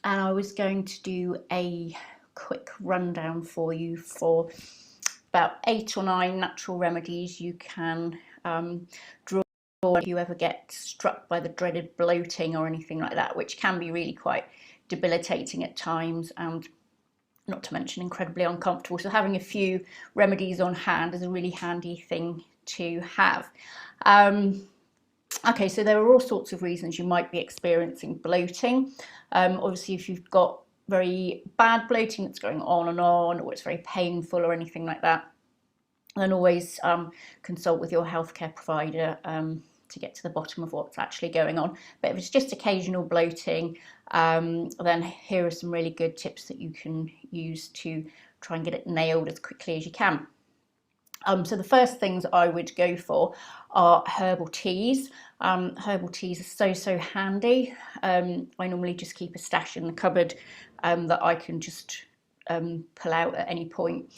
and I was going to do a quick rundown for you for about 8 or 9 natural remedies you can draw if you ever get struck by the dreaded bloating or anything like that, which can be really quite debilitating at times, and not to mention incredibly uncomfortable. So having a few remedies on hand is a really handy thing to have. Okay, so there are all sorts of reasons you might be experiencing bloating. Obviously, if you've got very bad bloating that's going on, or it's very painful or anything like that, then always consult with your healthcare provider to get to the bottom of what's actually going on. But if it's just occasional bloating, then here are some really good tips that you can use to try and get it nailed as quickly as you can. So the first things I would go for are herbal teas. Herbal teas are so handy. I normally just keep a stash in the cupboard that I can just pull out at any point.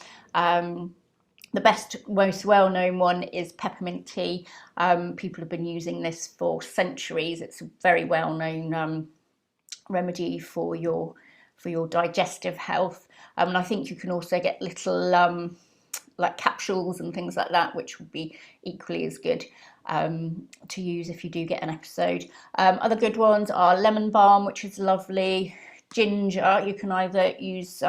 The best, most well-known one is peppermint tea. People have been using this for centuries. It's a very well-known remedy for your digestive health. And I think you can also get little like capsules and things like that, which would be equally as good to use if you do get an episode. Other good ones are lemon balm, which is lovely. Ginger, you can either use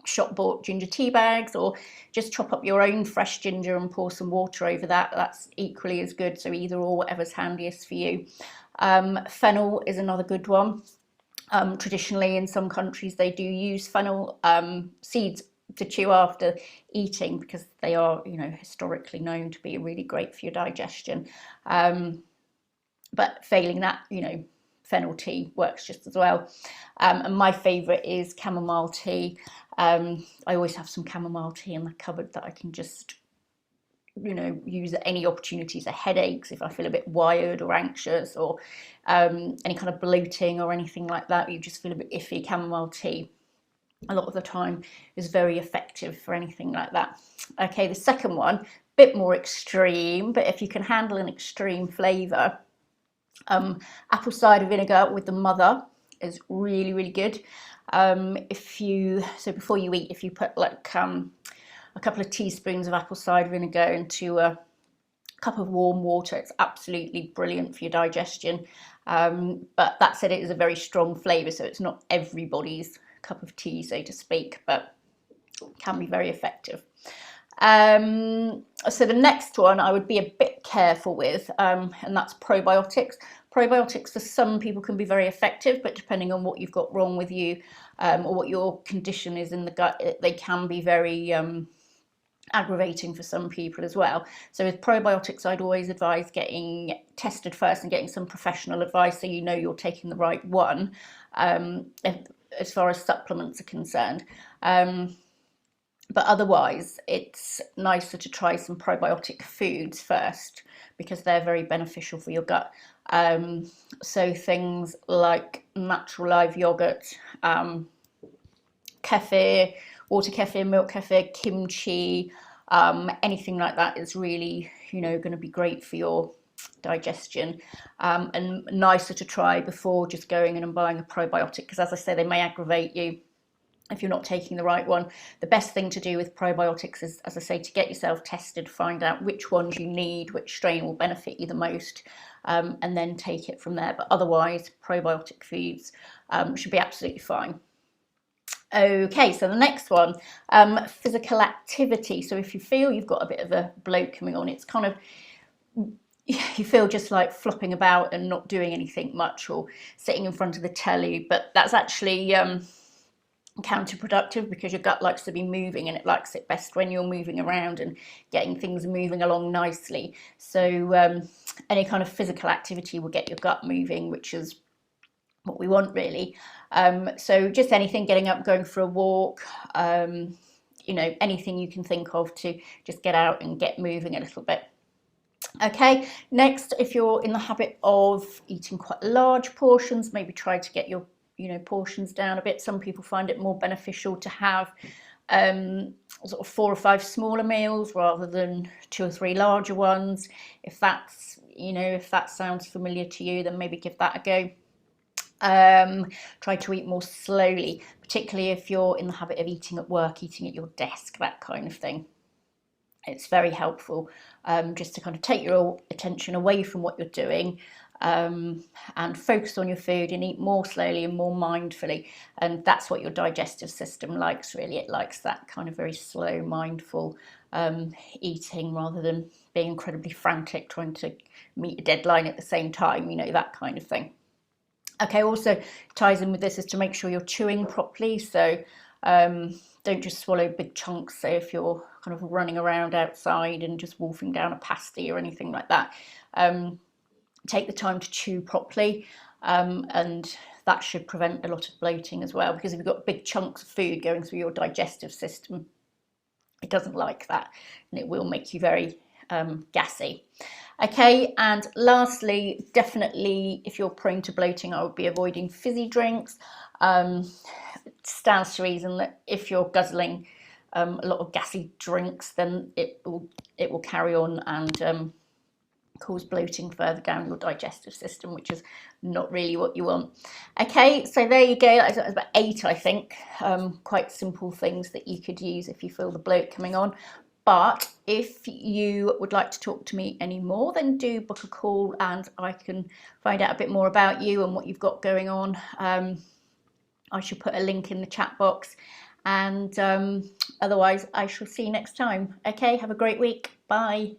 shop bought ginger tea bags, or just chop up your own fresh ginger and pour some water over that. That's equally as good. So either or, whatever's handiest for you. Fennel is another good one. Traditionally in some countries they do use fennel seeds to chew after eating, because they are, you know, historically known to be really great for your digestion. But failing that, you know, fennel tea works just as well. And my favourite is chamomile tea. I always have some chamomile tea in the cupboard that I can just, you know, use at any opportunities. A headaches, if I feel a bit wired or anxious, or any kind of bloating or anything like that, you just feel a bit iffy, chamomile tea a lot of the time is very effective for anything like that. Okay, the second one, bit more extreme, but if you can handle an extreme flavour, apple cider vinegar with the mother is really good. So before you eat, if you put like a couple of teaspoons of apple cider vinegar into a cup of warm water, it's absolutely brilliant for your digestion. But that said, it is a very strong flavour, so it's not everybody's cup of tea, so to speak, but can be very effective. So the next one I would be a bit careful with, and that's probiotics. Probiotics for some people can be very effective, but depending on what you've got wrong with you, or what your condition is in the gut, they can be very aggravating for some people as well. So with probiotics, I'd always advise getting tested first and getting some professional advice, so you know you're taking the right one, as far as supplements are concerned. But otherwise, it's nicer to try some probiotic foods first, because they're very beneficial for your gut. So things like natural live yogurt, kefir, water kefir, milk kefir, kimchi, anything like that is really, you know, going to be great for your digestion, and nicer to try before just going in and buying a probiotic, because as I say, they may aggravate you if you're not taking the right one. The best thing to do with probiotics is, as I say, to get yourself tested, find out which ones you need, which strain will benefit you the most, and then take it from there. But otherwise, probiotic foods should be absolutely fine. Okay, so the next one, physical activity. So if you feel you've got a bit of a bloat coming on, it's kind of, you feel just like flopping about and not doing anything much, or sitting in front of the telly, but that's actually counterproductive, because your gut likes to be moving, and it likes it best when you're moving around and getting things moving along nicely. So any kind of physical activity will get your gut moving, which is what we want, really. So just anything, getting up, going for a walk, you know, anything you can think of to just get out and get moving a little bit. Okay, next, if you're in the habit of eating quite large portions, maybe try to get your, you know, portions down a bit. Some people find it more beneficial to have sort of 4 or 5 smaller meals rather than 2 or 3 larger ones. If that's, you know, if that sounds familiar to you, then maybe give that a go. Try to eat more slowly, particularly if you're in the habit of eating at work, eating at your desk, that kind of thing. It's very helpful just to kind of take your attention away from what you're doing and focus on your food and eat more slowly and more mindfully. And that's what your digestive system likes, really. It likes that kind of very slow, mindful eating rather than being incredibly frantic trying to meet a deadline at the same time, you know, that kind of thing. Okay, also ties in with this is to make sure you're chewing properly. So don't just swallow big chunks. So if you're kind of running around outside and just wolfing down a pasty or anything like that, take the time to chew properly, and that should prevent a lot of bloating as well, because if you've got big chunks of food going through your digestive system, it doesn't like that, and it will make you very gassy. Okay, and lastly, definitely if you're prone to bloating, I would be avoiding fizzy drinks. It stands to reason that if you're guzzling a lot of gassy drinks, then it will carry on and cause bloating further down your digestive system, which is not really what you want. Okay, so there you go. That's about 8, I think, quite simple things that you could use if you feel the bloat coming on. But if you would like to talk to me anymore, then do book a call and I can find out a bit more about you and what you've got going on. I shall put a link in the chat box, and otherwise I shall see you next time. Okay, have a great week. Bye.